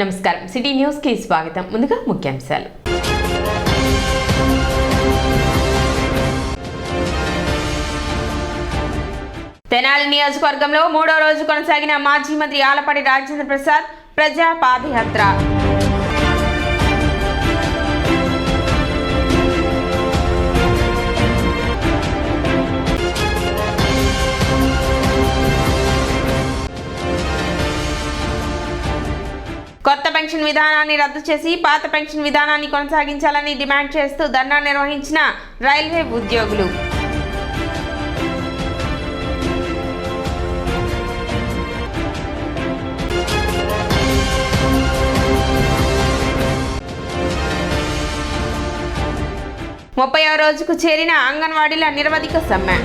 నమస్కారం city news కి స్వాగతం. ముందుగా ముఖ్యాంశాలు. తెనాలి నియోజకవర్గంలో మూడో రోజు కొనసాగిన మాజీ మంత్రి ఆలపాటి రాజేంద్ర ప్రసాద్ ప్రజా పాదయాత్ర. కొత్త పెన్షన్ విధానాన్ని రద్దు చేసి పాత పెన్షన్ విధానాన్ని కొనసాగించాలని డిమాండ్ చేస్తూ ధర్నా నిర్వహించిన రైల్వే ఉద్యోగులు. ముప్పై రోజుకు చేరిన అంగన్వాడీల నిరవధిక సమ్మె.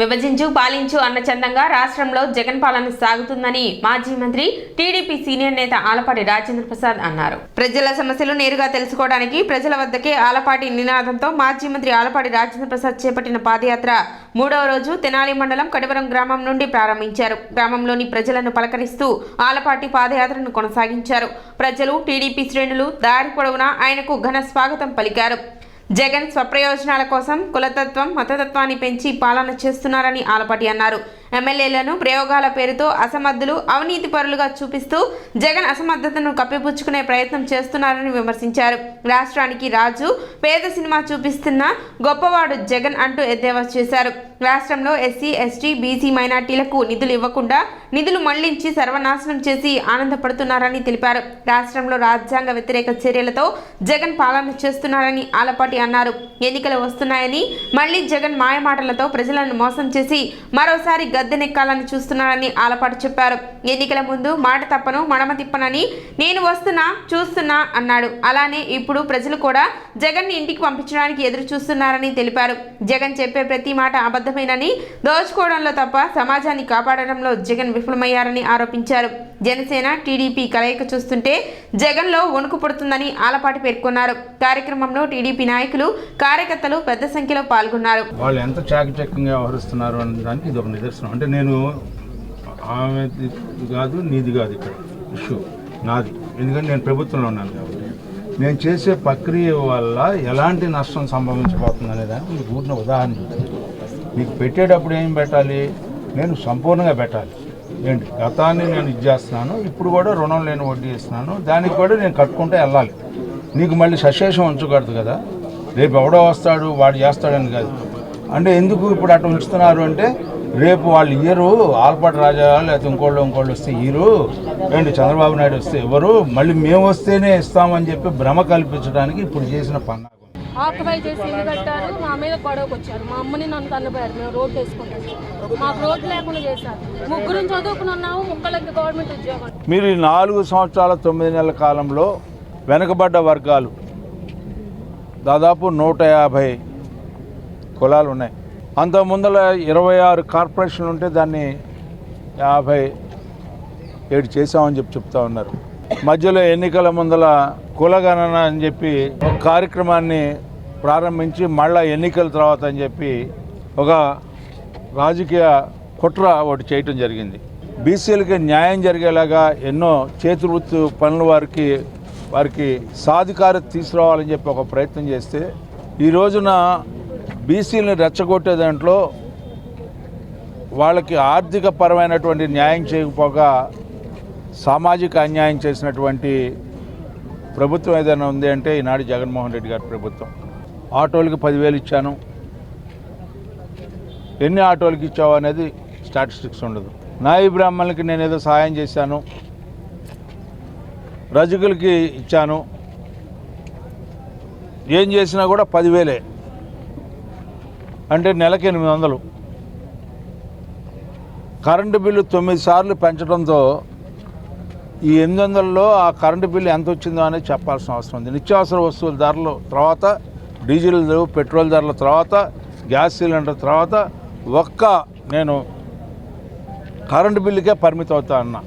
విభజించు పాలించు అన్న చందంగా రాష్ట్రంలో జగన్ పాలన సాగుతుందని మాజీ మంత్రి టీడీపీ సీనియర్ నేత ఆలపాటి రాజేంద్ర ప్రసాద్ అన్నారు. ప్రజల సమస్యలు నేరుగా తెలుసుకోవడానికి ప్రజల వద్దకే ఆలపాటి నినాదంతో మాజీ మంత్రి ఆలపాటి రాజేంద్ర ప్రసాద్ చేపట్టిన పాదయాత్ర మూడవ రోజు తెనాలి మండలం కడివరం గ్రామం నుండి ప్రారంభించారు. గ్రామంలోని ప్రజలను పలకరిస్తూ ఆలపాటి పాదయాత్రను కొనసాగించారు. ప్రజలు టీడీపీ శ్రేణులు దారి పొడవునా ఆయనకు ఘన స్వాగతం పలికారు. జగన్ స్వప్రయోజనాల కోసం కులతత్వం మతతత్వాన్ని పెంచి పాలన చేస్తున్నారని ఆలపాటి అన్నారు. ఎమ్మెల్యేలను ప్రయోగాల పేరుతో అసమర్థులు అవినీతి పరులుగా చూపిస్తూ జగన్ అసమర్థతను కప్పిపుచ్చుకునే ప్రయత్నం చేస్తున్నారని విమర్శించారు. రాష్ట్రానికి రాజు పేద సినిమా చూపిస్తున్న గొప్పవాడు జగన్ అంటూ ఎద్దేవా చేశారు. రాష్ట్రంలో ఎస్సీ ఎస్టీ బీసీ మైనార్టీలకు నిధులు ఇవ్వకుండా నిధులు మళ్లించి సర్వనాశనం చేసి ఆనందపడుతున్నారని తెలిపారు. రాష్ట్రంలో రాజ్యాంగ వ్యతిరేక చర్యలతో జగన్ పాలన చేస్తున్నారని ఆలపాటి అన్నారు. ఎన్నికలు వస్తున్నాయని మళ్లీ జగన్ మాయమాటలతో ప్రజలను మోసం చేసి మరోసారి గద్దెనెక్కాలని చూస్తున్నారని ఆలపాటి చెప్పారు. ఎన్నికల ముందు మాట తప్పను మడమ తిప్పనని నేను వస్తున్నా చూస్తున్నా అన్నాడు. అలానే ఇప్పుడు ప్రజలు కూడా జగన్ ని ఇంటికి పంపించడానికి ఎదురు చూస్తున్నారని తెలిపారు. జగన్ చెప్పే ప్రతి మాట అబద్ధమేనని, దోచుకోవడంలో తప్ప సమాజాన్ని కాపాడడంలో జగన్ విఫలమయ్యారని ఆరోపించారు. జనసేన టీడీపీ కలయిక చూస్తుంటే జగన్ లో వణుకు పుడుతుందని ఆలపాటి పేర్కొన్నారు. కార్యక్రమంలో టీడీపీ నాయకులు కార్యకర్తలు పెద్ద సంఖ్యలో పాల్గొన్నారు. వాళ్ళు ఎంత చాకచక్యంగా వ్యవహరిస్తున్నారు అనే దానికి ఇది ఒక నిదర్శనం. అంటే నేను ఆమెది కాదు నీది కాదు, ఇక్కడ ఇష్యూ నాది. ఎందుకంటే నేను ప్రభుత్వంలో ఉన్నాను కాబట్టి నేను చేసే ప్రక్రియ వల్ల ఎలాంటి నష్టం సంభవించబోతుంది అనే దానికి మీకు పూర్ణ ఉదాహరణ చూస్తాను. మీకు పెట్టేటప్పుడు ఏం పెట్టాలి? నేను సంపూర్ణంగా పెట్టాలి. ఏంటి గతాన్ని నేను ఇది చేస్తున్నాను, ఇప్పుడు కూడా రుణం లేని వడ్డీ ఇస్తున్నాను, దానికి కూడా నేను కట్టుకుంటే వెళ్ళాలి. నీకు మళ్ళీ సశేషం ఉంచకూడదు కదా, రేపు ఎవడో వస్తాడు వాడు చేస్తాడని కాదు. అంటే ఎందుకు ఇప్పుడు అట్లా ఉంచుతున్నారు అంటే రేపు వాళ్ళు ఇయ్యరు, ఆలపాటి రాజా లేకపోతే ఇంకోళ్ళు వస్తే ఇయ్యరు, ఏంటి చంద్రబాబు నాయుడు వస్తే ఎవరు, మళ్ళీ మేము వస్తేనే ఇస్తామని చెప్పి భ్రమ కల్పించడానికి ఇప్పుడు చేసిన పన్నాగం. ఆక్యుపై చేసి ఇల్లు కట్టారు, మా మీద గొడవకు వచ్చారు, మా అమ్మని నన్ను తన్నపోయారు. మేము రోడ్డు వేసుకుంటాం, మాకు రోడ్డు లేకుండా చేశారు. ముగ్గురు చదువుకున్నాము, ముక్కలకి గవర్నమెంట్ ఉద్యోగం. మీరు ఈ 4 సంవత్సరాల 9 నెలల కాలంలో వెనుకబడ్డ వర్గాలు దాదాపు 150 కులాలు ఉన్నాయి. అంత ముందర 26 కార్పొరేషన్లు ఉంటే దాన్ని 57 చేసామని చెప్తా ఉన్నారు. మధ్యలో ఎన్నికల ముందల కులగణన అని చెప్పి ఒక కార్యక్రమాన్ని ప్రారంభించి మళ్ళా ఎన్నికల తర్వాత అని చెప్పి ఒక రాజకీయ కుట్ర ఒకటి చేయటం జరిగింది. బీసీలకి న్యాయం జరిగేలాగా ఎన్నో చేతివృత్తి పనులు వారికి సాధికారత తీసుకురావాలని చెప్పి ఒక ప్రయత్నం చేస్తే ఈ రోజున బీసీలను రెచ్చగొట్టే దాంట్లో వాళ్ళకి ఆర్థిక పరమైనటువంటి న్యాయం చేయకపోగా సామాజిక అన్యాయం చేసినటువంటి ప్రభుత్వం ఏదైనా ఉంది అంటే ఈనాడు జగన్మోహన్ రెడ్డి గారి ప్రభుత్వం. ఆటోలకి 10,000 ఇచ్చాను, ఎన్ని ఆటోలకి ఇచ్చావు అనేది స్టాటిస్టిక్స్ ఉండదు. నాయి బ్రాహ్మణులకి నేను ఏదో సహాయం చేశాను, రజకులకి ఇచ్చాను, ఏం చేసినా కూడా 10,000 అంటే నెలకి 800. కరెంటు బిల్లు 9 సార్లు పెంచడంతో ఈ 800లో ఆ కరెంటు బిల్లు ఎంత వచ్చిందో అనేది చెప్పాల్సిన అవసరం ఉంది. నిత్యావసర వస్తువుల ధరలు తర్వాత, డీజిల్ పెట్రోల్ ధరల తర్వాత, గ్యాస్ సిలిండర్ తర్వాత నేను కరెంటు బిల్లుకే పరిమితం అవుతా అన్నా.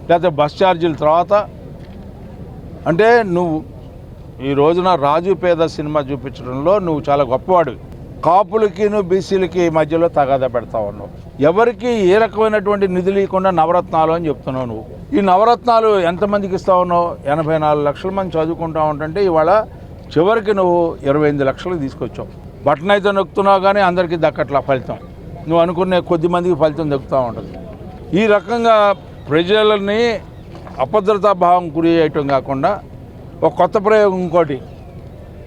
లేకపోతే బస్ ఛార్జీల తర్వాత అంటే నువ్వు ఈ రోజున రాజు పేద సినిమా చూపించడంలో నువ్వు చాలా గొప్పవాడు. కాపులకి బీసీలకి మధ్యలో తగాదా పెడతా ఉన్నావు. ఎవరికి ఏ రకమైనటువంటి నిధులు ఇవ్వకుండా నవరత్నాలు అని చెప్తున్నావు నువ్వు. ఈ నవరత్నాలు ఎంతమందికి ఇస్తా ఉన్నావు? 84 లక్షల మంది చదువుకుంటా ఉంటుంటే ఇవాళ చివరికి నువ్వు 28 లక్షలు తీసుకొచ్చావు. బటన్ అయితే నొక్కుతున్నావు కానీ అందరికీ దక్కట్లా ఫలితం. నువ్వు అనుకునే కొద్ది మందికి ఫలితం దక్కుతూ ఉంటుంది. ఈ రకంగా ప్రజలని అభద్రతా భావం గురి చేయటం కాకుండా ఒక కొత్త ప్రయోగం ఇంకోటి,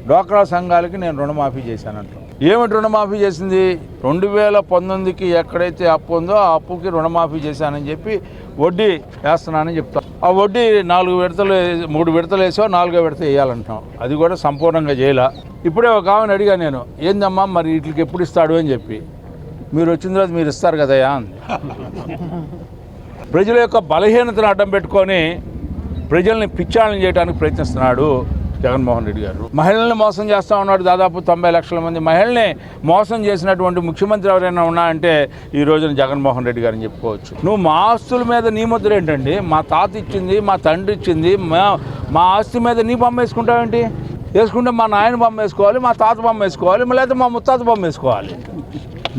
డ్వాక్రా సంఘాలకి నేను రుణమాఫీ చేశానంట. ఏమిటి రుణమాఫీ చేసింది? 2019కి ఎక్కడైతే అప్పు ఉందో ఆ అప్పుకి రుణమాఫీ చేశానని చెప్పి వడ్డీ వేస్తున్నానని చెప్తాం. ఆ వడ్డీ 3 విడతలు వేసో 4వ విడత వేయాలంటాం. అది కూడా సంపూర్ణంగా చేయలే. ఇప్పుడే ఒక ఆమెను అడిగా నేను, ఏందమ్మా మరి వీటికి ఎప్పుడు ఇస్తాడు అని చెప్పి. మీరు వచ్చిన తర్వాత మీరు ఇస్తారు కదయా అంది. ప్రజల యొక్క బలహీనతను అడ్డం పెట్టుకొని ప్రజల్ని పిచ్చాలను చేయడానికి ప్రయత్నిస్తున్నాడు జగన్మోహన్ రెడ్డి గారు. మహిళల్ని మోసం చేస్తూ ఉన్నాడు. దాదాపు 90 లక్షల మంది మహిళల్ని మోసం చేసినటువంటి ముఖ్యమంత్రి ఎవరైనా ఉన్నా అంటే ఈ రోజున జగన్మోహన్ రెడ్డి గారిని చెప్పుకోవచ్చు. నువ్వు మా ఆస్తుల మీద నీ ముద్ర ఏంటండి? మా తాత ఇచ్చింది, మా తండ్రి ఇచ్చింది, మా ఆస్తి మీద నీ బొమ్మ వేసుకుంటావేంటి? వేసుకుంటే మా నాయన బొమ్మ వేసుకోవాలి, మా తాత బొమ్మ వేసుకోవాలి, లేకపోతే మా ముత్తాత బొమ్మ వేసుకోవాలి.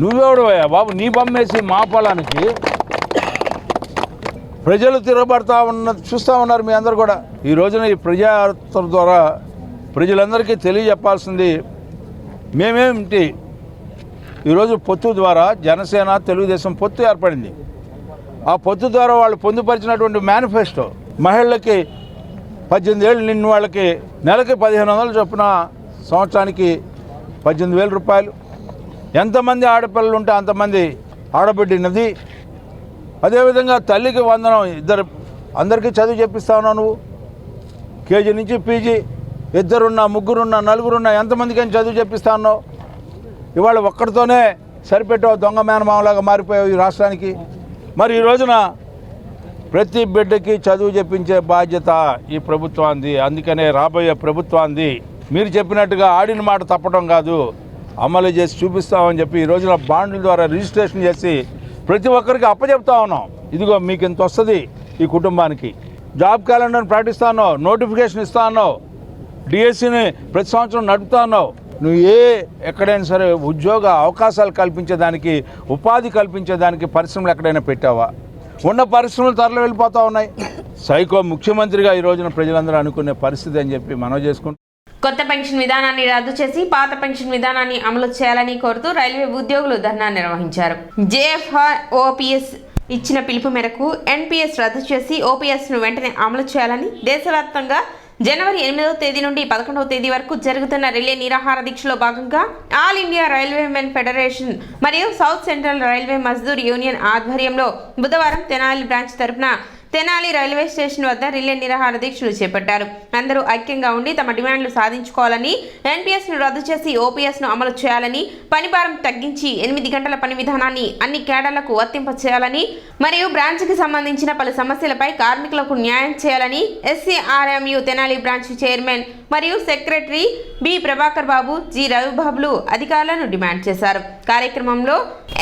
నువ్వెవడవయ్యా బాబు నీ బొమ్మ వేసి మా పొలానికి? ప్రజలు తిరగబడతా చూస్తూ ఉన్నారు మీ అందరు కూడా. ఈ రోజున ఈ ప్రజాయాత్ర ద్వారా ప్రజలందరికీ తెలియజెప్పాల్సింది మేమేమిటి. ఈరోజు పొత్తు ద్వారా జనసేన తెలుగుదేశం పొత్తు ఏర్పడింది. ఆ పొత్తు ద్వారా వాళ్ళు పొందుపరిచినటువంటి మేనిఫెస్టో మహిళలకి 18 ఏళ్ళు నిన్న వాళ్ళకి నెలకి 1500 చొప్పున సంవత్సరానికి 18,000 రూపాయలు. ఎంతమంది ఆడపిల్లలు ఉంటే అంతమంది ఆడబిడ్డినది. అదేవిధంగా తల్లికి వందనం. అందరికీ చదువు చెప్పిస్తా ఉన్నావు నువ్వు. కేజీ నుంచి పీజీ 2 3 4 ఎంతమందికైనా చదువు చెప్పిస్తా ఉన్నావు. ఇవాళ ఒక్కడితోనే సరిపెట్టావు, దొంగ మేనమామలాగా మారిపోయావు ఈ రాష్ట్రానికి. మరి ఈ రోజున ప్రతి బిడ్డకి చదువు చెప్పించే బాధ్యత ఈ ప్రభుత్వాన్ని. అందుకనే రాబోయే ప్రభుత్వాన్ని మీరు చెప్పినట్టుగా ఆడిన మాట తప్పడం కాదు, అమలు చేసి చూపిస్తామని చెప్పి ఈ రోజున బాండ్ల ద్వారా రిజిస్ట్రేషన్ చేసి ప్రతి ఒక్కరికి అప్పచెప్తా ఉన్నాం. ఇదిగో మీకు ఇంత వస్తుంది ఈ కుటుంబానికి. జాబ్ క్యాలెండర్ని ప్రకటిస్తా ఉన్నావు, నోటిఫికేషన్ ఇస్తా ఉన్నావు, డిఎస్సిని ప్రతి సంవత్సరం నడుపుతా ఉన్నావు. నువ్వు ఎక్కడైనా సరే ఉద్యోగ అవకాశాలు కల్పించేదానికి, ఉపాధి కల్పించేదానికి పరిశ్రమలు ఎక్కడైనా పెట్టావా? ఉన్న పరిశ్రమలు తరలి వెళ్ళిపోతూ ఉన్నాయి. సైకో ముఖ్యమంత్రిగా ఈ రోజున ప్రజలందరూ అనుకునే పరిస్థితి అని చెప్పి మనం చేసుకుంటాం. కొత్త పెన్షన్ విధానాన్ని రద్దు చేసి పాత పెన్షన్ విధానాన్ని అమలు చేయాలని కోరుతూ రైల్వే ఉద్యోగులు ధర్నా నిర్వహించారు. జేఎఫ్ఆర్ ఓపీఎస్ ఇచ్చిన పిలుపు మేరకు ఎన్పీఎస్ రద్దు చేసి ఓపీఎస్ను వెంటనే అమలు చేయాలని దేశవ్యాప్తంగా జనవరి 8వ తేదీ నుండి 11వ తేదీ వరకు జరుగుతున్న రిలే నిరాహార దీక్షలో భాగంగా ఆల్ ఇండియా రైల్వేమెన్ ఫెడరేషన్ మరియు south central railway Mazdoor union ఆధ్వర్యంలో బుధవారం తెనాలి బ్రాంచ్ తరపున తెనాలి రైల్వే స్టేషన్ వద్ద రిలే నిరాహార దీక్షలు చేపట్టారు. అందరూ ఐక్యంగా ఉండి తమ డిమాండ్లు సాధించుకోవాలని, ఎన్పీఎస్ను రద్దు చేసి ఓపీఎస్ను అమలు చేయాలని, పనిభారం తగ్గించి 8 గంటల పని విధానాన్ని అన్ని కేడర్లకు వర్తింపచేయాలని మరియు బ్రాంచ్కి సంబంధించిన పలు సమస్యలపై కార్మికులకు న్యాయం చేయాలని ఎస్సీఆర్ఎంయు తెనాలి బ్రాంచ్ చైర్మన్ మరియు సెక్రటరీ బి ప్రభాకర్ బాబు, జి రవిబాబులు అధికారులను డిమాండ్ చేశారు. కార్యక్రమంలో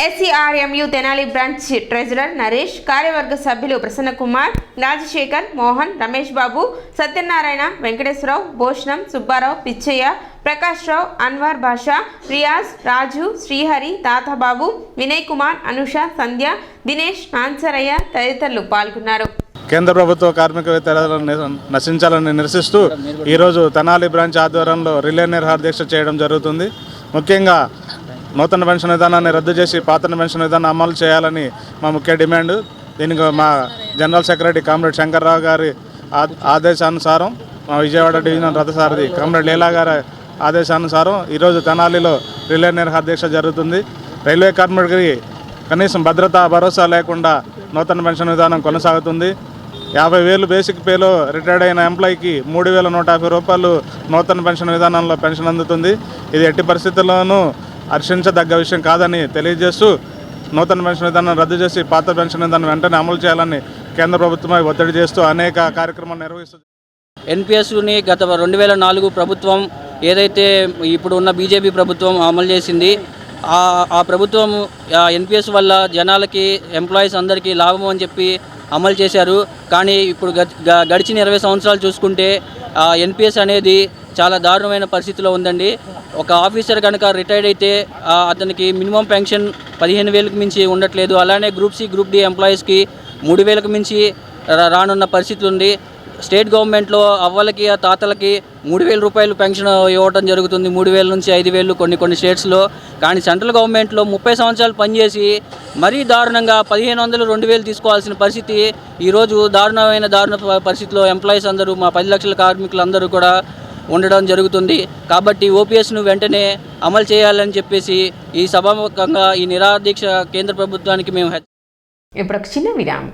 ఎస్సీఆర్ఎంయు తెనాలి బ్రాంచ్ ట్రెజరర్ నరేష్, కార్యవర్గ సభ్యులు ప్రసన్న కుమార్, రాజశేఖర్, మోహన్, రమేష్ బాబు, సత్యనారాయణ, వెంకటేశ్వరరావు, భూషణం, సుబ్బారావు, పిచ్చయ్య, ప్రకాష్ రావు, అన్వర్ బాషా, రియాజ్, రాజు, శ్రీహరి, తాతాబాబు, వినయ్ కుమార్, అనుష, సంధ్య, దినేష్, నాన్సరయ్య తదితరులు పాల్గొన్నారు. కేంద్ర ప్రభుత్వ కార్మిక వేతనాలను నశించాలని నిరసిస్తూ ఈరోజు తెనాలి బ్రాంచ్ ఆధ్వర్యంలో రిలే నిరాహార దీక్ష చేయడం జరుగుతుంది. ముఖ్యంగా నూతన పెన్షన్ విధానాన్ని రద్దు చేసి పాత పెన్షన్ విధానం అమలు చేయాలని మా ముఖ్య డిమాండ్. దీనికి మా జనరల్ సెక్రటరీ కామ్రేడ్ శంకర్రావు గారి ఆదేశానుసారం, మా విజయవాడ డివిజన్ రథసారథి కామ్రేడ్ లీలా గారి ఆదేశానుసారం ఈరోజు తెనాలిలో రిలే నిరాహార దీక్ష జరుగుతుంది. రైల్వే కార్మికుడికి కనీసం భద్రతా భరోసా లేకుండా నూతన పెన్షన్ విధానం కొనసాగుతుంది. 50,000 బేసిక్ పేలో రిటైర్డ్ అయిన ఎంప్లాయీకి 3,150 రూపాయలు నూతన పెన్షన్ విధానంలో పెన్షన్ అందుతుంది. ఇది ఎట్టి పరిస్థితుల్లోనూ హర్షించదగ్గ విషయం కాదని తెలియజేస్తూ నూతన పెన్షన్ విధానం రద్దు చేసి పాత పెన్షన్ విధానం వెంటనే అమలు చేయాలని కేంద్ర ప్రభుత్వమై ఒత్తిడి చేస్తూ అనేక కార్యక్రమాలు నిర్వహిస్తుంది. ఎన్పిఎస్ని గత 2004 ప్రభుత్వం ఏదైతే ఇప్పుడు ఉన్న బీజేపీ ప్రభుత్వం అమలు చేసింది, ఆ ప్రభుత్వం ఎన్పిఎస్ వల్ల జనాలకి, ఎంప్లాయీస్ అందరికీ లాభం అని చెప్పి అమలు చేశారు. కానీ ఇప్పుడు గడిచిన 20 సంవత్సరాలు చూసుకుంటే ఎన్పిఎస్ అనేది చాలా దారుణమైన పరిస్థితిలో ఉందండి. ఒక ఆఫీసర్ కనుక రిటైర్డ్ అయితే అతనికి మినిమం పెన్షన్ 15,000కి మించి ఉండట్లేదు. అలానే గ్రూప్ సి గ్రూప్ డి ఎంప్లాయీస్కి 3,000కి మించి రానున్న పరిస్థితి ఉంది. స్టేట్ గవర్నమెంట్లో అవ్వలకి తాతలకి 3,000 రూపాయలు పెన్షన్ ఇవ్వడం జరుగుతుంది, 3,000 నుంచి 5,000 కొన్ని స్టేట్స్లో. కానీ సెంట్రల్ గవర్నమెంట్లో 30 సంవత్సరాలు పనిచేసి మరీ దారుణంగా 1,500, 2,000 తీసుకోవాల్సిన పరిస్థితి ఈరోజు దారుణ పరిస్థితిలో ఎంప్లాయీస్ అందరూ, మా 10 లక్షల కార్మికులందరూ కూడా ఉండడం జరుగుతుంది. కాబట్టి ఓపీఎస్ను వెంటనే అమలు చేయాలని చెప్పేసి ఈ సభాముఖంగా ఈ నిరాదీక్ష కేంద్ర ప్రభుత్వానికి మేము ఇప్పుడు ఒక చిన్న విరామం.